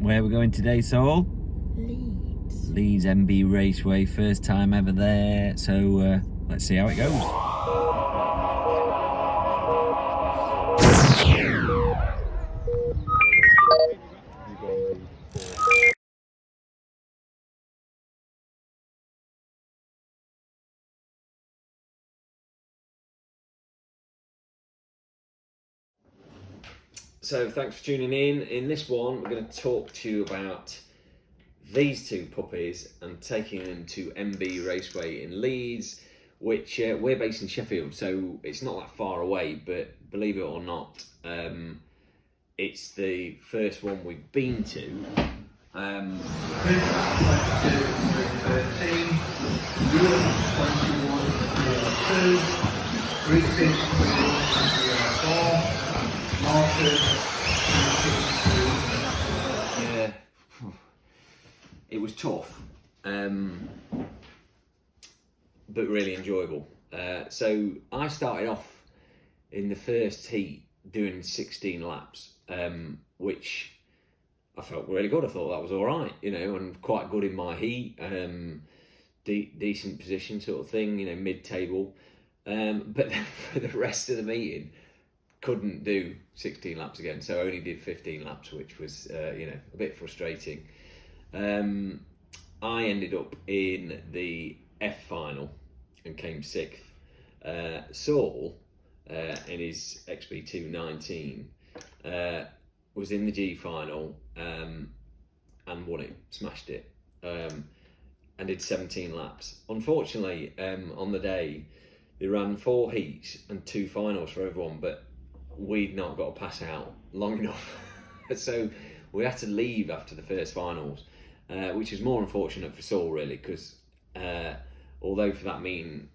Where we're going today, Saul? Leeds. Leeds MB Raceway, first time ever there. So let's see how it goes. So thanks for tuning in. In this one, we're going to talk to you about these two puppies and taking them to MB Raceway in Leeds, which we're based in Sheffield, so it's not that far away, but believe it or not, it's the first one we've been to. Yeah, it was tough, but really enjoyable. So I started off in the first heat doing 16 laps, which I felt really good. I thought that was all right, you know, and quite good in my heat, decent position sort of thing, you know, mid-table. But then for the rest of the meeting, couldn't do 16 laps again, so I only did 15 laps, which was, you know, a bit frustrating. I ended up in the F final and came 6th. Saul, in his XB219, was in the G final and won it, smashed it, and did 17 laps. Unfortunately, on the day, they ran 4 heats and 2 finals for everyone, but we'd not got to pass out long enough. So we had to leave after the first finals, which is more unfortunate for Saul, really, because although for that meeting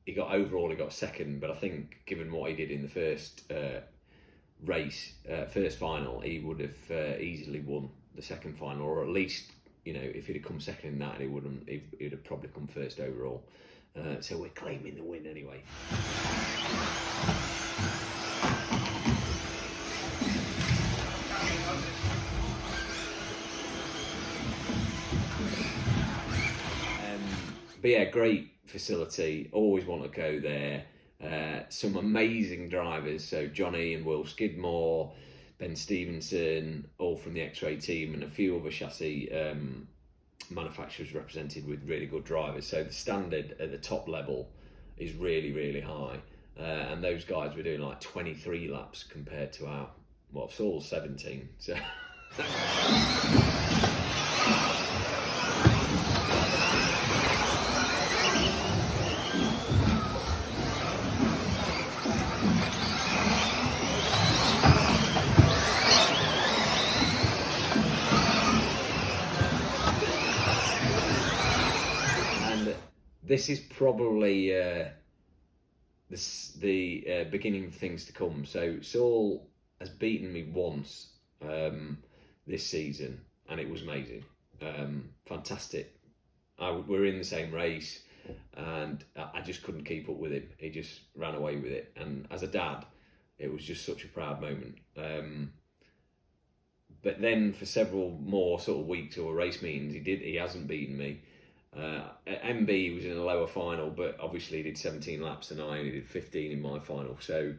he got 2nd, but I think given what he did in the first race, first final, he would have easily won the second final, or at least, you know, if he'd have come 2nd in that, he'd have probably come 1st overall. So we're claiming the win anyway. But yeah, great facility, always want to go there. Some amazing drivers, so Johnny and Will Skidmore, Ben Stevenson, all from the Xray team, and a few other chassis manufacturers represented with really good drivers. So the standard at the top level is really, really high. And those guys were doing like 23 laps compared to our, well, Saul's 17. So this is probably the beginning of things to come. So Saul has beaten me once this season, and it was amazing, fantastic. We're in the same race, and I just couldn't keep up with him. He just ran away with it, and as a dad, it was just such a proud moment. But then for several more sort of weeks or race meetings, he hasn't beaten me. At MB was in a lower final, but obviously he did 17 laps and I only did 15 in my final, so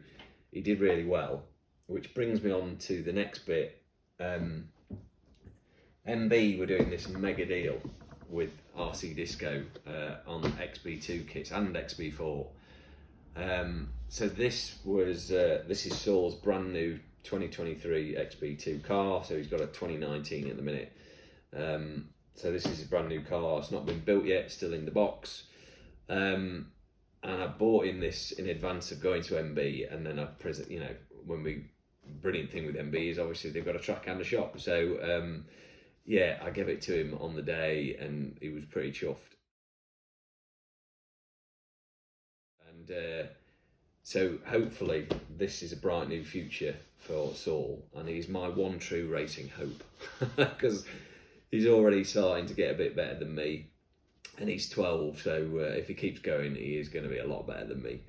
he did really well, which brings me on to the next bit. MB were doing this mega deal with RC Disco on XB2 kits and XB4. So this is Saul's brand new 2023 XB2 car, so he's got a 2019 at the minute. So this is a brand new car. It's not been built yet, still in the box. And I bought in this in advance of going to MB, and then you know, brilliant thing with MB is obviously they've got a track and a shop. So yeah, I gave it to him on the day, and he was pretty chuffed. And so hopefully this is a bright new future for Saul, and he's my one true racing hope, because he's already starting to get a bit better than me, and he's 12, so if he keeps going, he is going to be a lot better than me.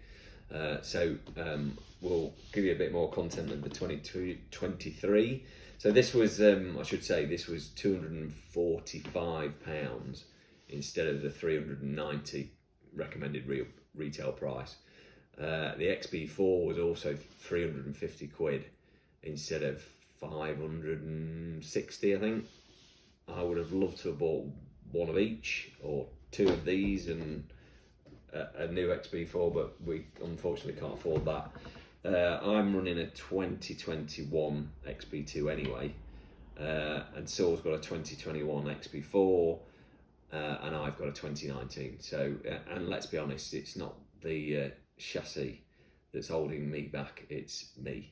So we'll give you a bit more content of the 2023. So this was, I should say, this was £245 instead of the 390 recommended retail price. The XB4 was also 350 quid instead of 560, I think. I would have loved to have bought one of each or two of these and a new XB4, but we unfortunately can't afford that. I'm running a 2021 XB2 anyway, and Saul's got a 2021 XB4, and I've got a 2019. So, and let's be honest, it's not the chassis that's holding me back, it's me.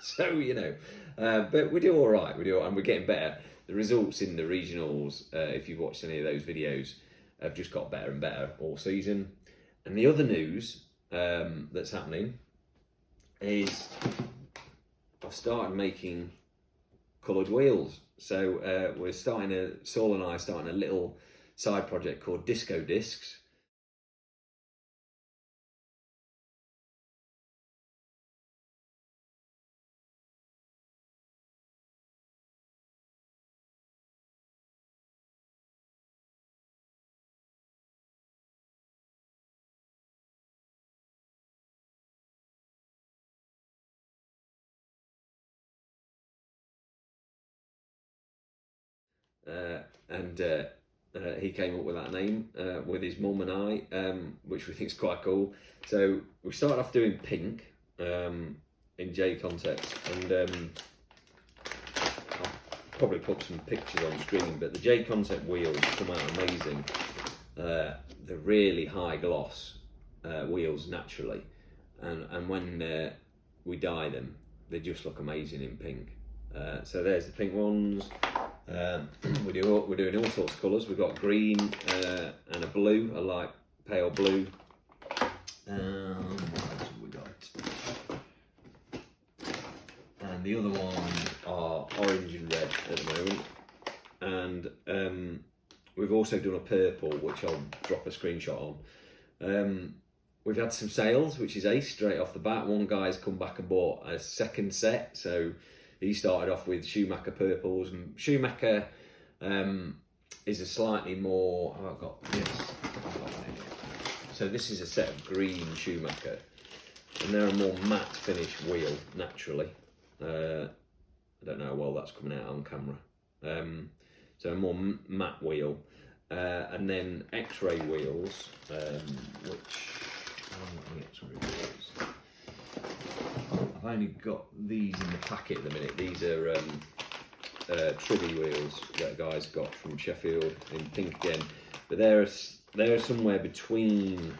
So, you know, but we do all right, and we're getting better. The results in the regionals, if you've watched any of those videos, have just got better and better all season. And the other news that's happening is I've started making coloured wheels. So Saul and I are starting a little side project called Disco Discs. And he came up with that name with his mum and I, which we think is quite cool. So we started off doing pink in J Concepts, and I'll probably put some pictures on screen, but the J Concept wheels come out amazing. They're really high gloss wheels naturally, and when we dye them, they just look amazing in pink. So there's the pink ones. We're doing all sorts of colours. We've got green and a blue, a light pale blue. What else have we got? And the other ones are orange and red at the moment. And we've also done a purple, which I'll drop a screenshot on. We've had some sales, which is ace straight off the bat. One guy's come back and bought a second set, so he started off with Schumacher purples, and Schumacher is a slightly more. Oh, I've got this. So this is a set of green Schumacher, and they're a more matte finish wheel naturally. I don't know how well that's coming out on camera. So a more matte wheel, and then Xray wheels, which I've only got these in the packet at the minute. These are Tribby wheels that a guy's got from Sheffield in pink again, but they're somewhere between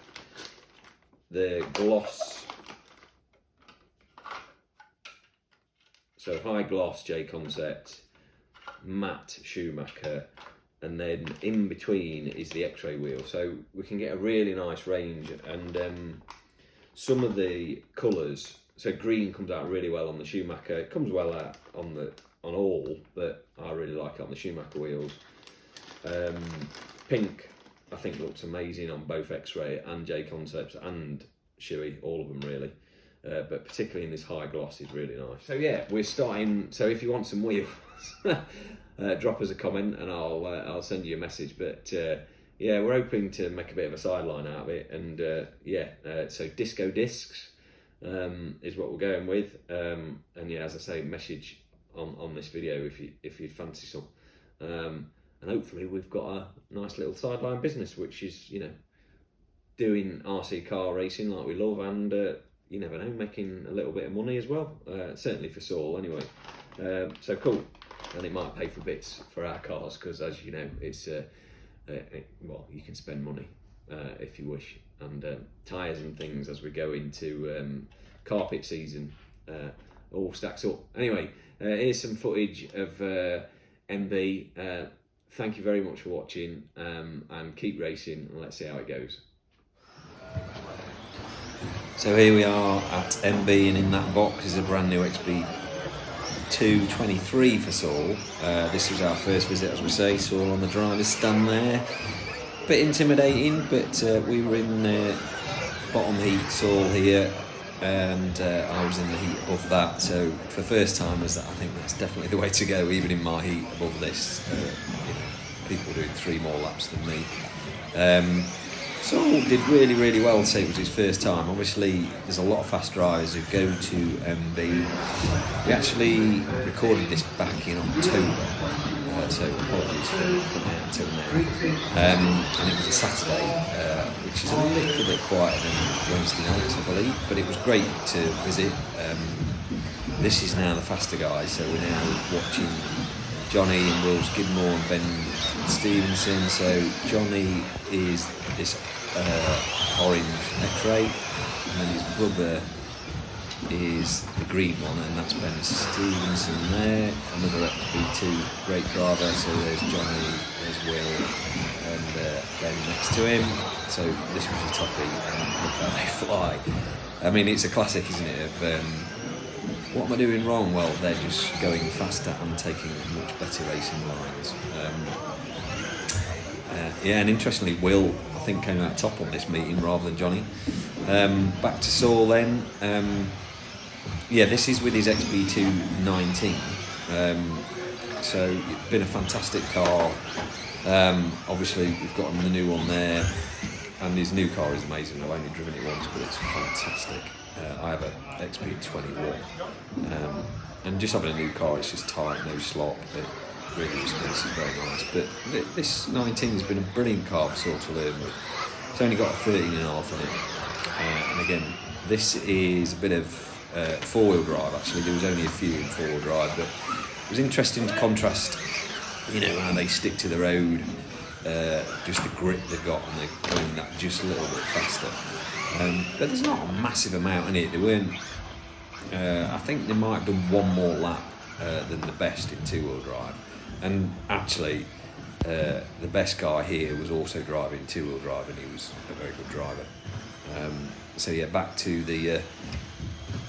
the gloss, so high gloss J Concept, matte Schumacher, and then in between is the Xray wheel. So we can get a really nice range, and some of the colours. So green comes out really well on the Schumacher. It comes well out on all, but I really like it on the Schumacher wheels. Pink, I think, looks amazing on both Xray and J Concepts and Shui, all of them really. But particularly in this high gloss is really nice. So yeah, we're starting. So if you want some wheels, drop us a comment and I'll send you a message. But yeah, we're hoping to make a bit of a sideline out of it. And so Disco Discs is what we're going with, and yeah, as I say, message on this video if you fancy some, and hopefully we've got a nice little sideline business, which is, you know, doing RC car racing like we love, and you never know, making a little bit of money as well, certainly for Saul anyway. So cool, and it might pay for bits for our cars, because as you know, it's well, you can spend money if you wish, and tyres and things as we go into carpet season, all stacks up. Anyway, here's some footage of MB. Thank you very much for watching, and keep racing, and let's see how it goes. So here we are at MB, and in that box is a brand new XB223 for Saul. This was our first visit, as we say. Saul on the driver's stand there. Bit intimidating, but we were in bottom heat. Saul here, and I was in the heat above that. So for first timers, I think that's definitely the way to go. Even in my heat above this, people doing 3 more laps than me. So did really well to say it was his first time. Obviously, there's a lot of fast drivers who go to MB. We actually recorded this back in October, so apologies for coming out until now. And it was a Saturday, which is a little bit quieter than Wednesday nights, I believe, but it was great to visit. This is now the faster guys, so we're now watching Johnny and Will Skidmore and Ben Stevenson. So Johnny is this orange Xray, and then his brother is the green one, and that's Ben Stevenson there, another XB2 great driver. So there's Johnny, there's Will, and Ben next to him. So this was a toppie, and look how they fly. I mean, it's a classic, isn't it, of what am I doing wrong? Well, they're just going faster and taking much better racing lines. And interestingly, Will, I think, came out top on this meeting rather than Johnny. Back to Saul then. This is with his XB2 19. So it's been a fantastic car. Obviously, we've got him the new one there, and his new car is amazing. I've only driven it once, but it's fantastic. I have a XB21, and just having a new car, it's just tight, no slop, really responsive, very nice. But this 19 has been a brilliant car for Saul to learn with. It's only got a 13.5 in it, and again, this is a bit of 4-wheel drive. Actually, there was only a few in 4-wheel drive, but it was interesting to contrast, how they stick to the road, just the grip they've got, and they're going that just a little bit faster. But there's not a massive amount in it. They weren't. I think they might have done one more lap than the best in 2-wheel drive. And actually, the best guy here was also driving 2-wheel drive, and he was a very good driver. Back to the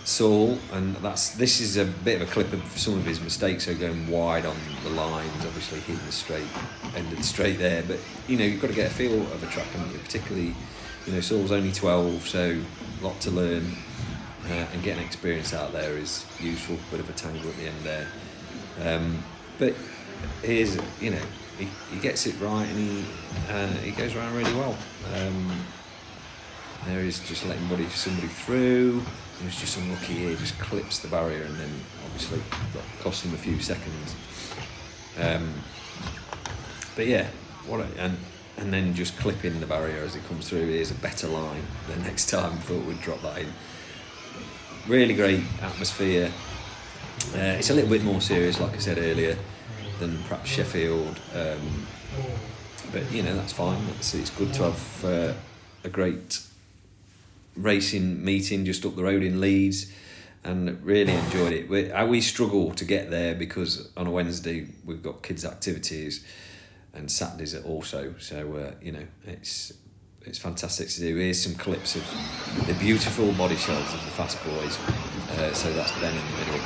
Saul, and this is a bit of a clip of some of his mistakes. So going wide on the lines, obviously hitting the straight end of the straight there. But you've got to get a feel of a track, and particularly. Saul's only 12, so a lot to learn, and getting experience out there is useful. Bit of a tangle at the end there, but here's he gets it right, and he goes around really well. There he's just letting somebody through. He was just unlucky here, just clips the barrier, and then obviously cost him a few seconds. And then just clipping the barrier as it comes through. Here's a better line the next time. Thought we'd drop that in. Really great atmosphere. It's a little bit more serious, like I said earlier, than perhaps Sheffield. But that's fine. It's good to have a great racing meeting just up the road in Leeds, and really enjoyed it. We struggle to get there because on a Wednesday we've got kids' activities. And Saturdays also, so it's fantastic to do. Here's some clips of the beautiful body shells of the Fast Boys. So that's Ben in the middle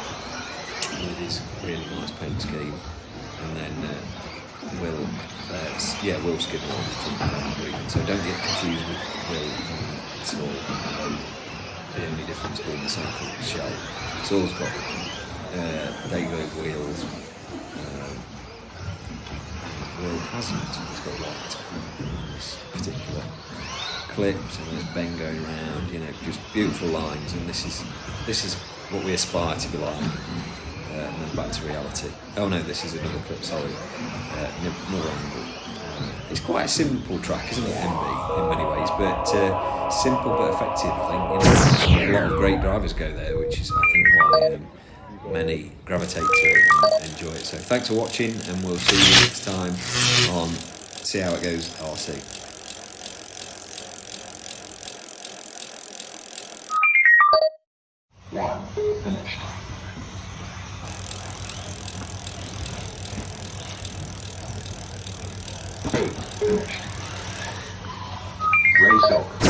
with his really nice paint scheme, and then Will Skidmore on the front green. So don't get confused with Will and Saul. The only difference being the same colour shell. Saul's got Dago wheels. Will hasn't. He's got white on this particular clip, so there's Ben going around, just beautiful lines, and this is what we aspire to be like. And then back to reality. Oh no, this is another clip, sorry. Another angle. It's quite a simple track, isn't it, MB, in many ways, but simple but effective, I think. A lot of great drivers go there, which is, I think, why many gravitate to it and enjoy it. So thanks for watching, and we'll see you next time on See How It Goes RC. Finished. Finished. Race over.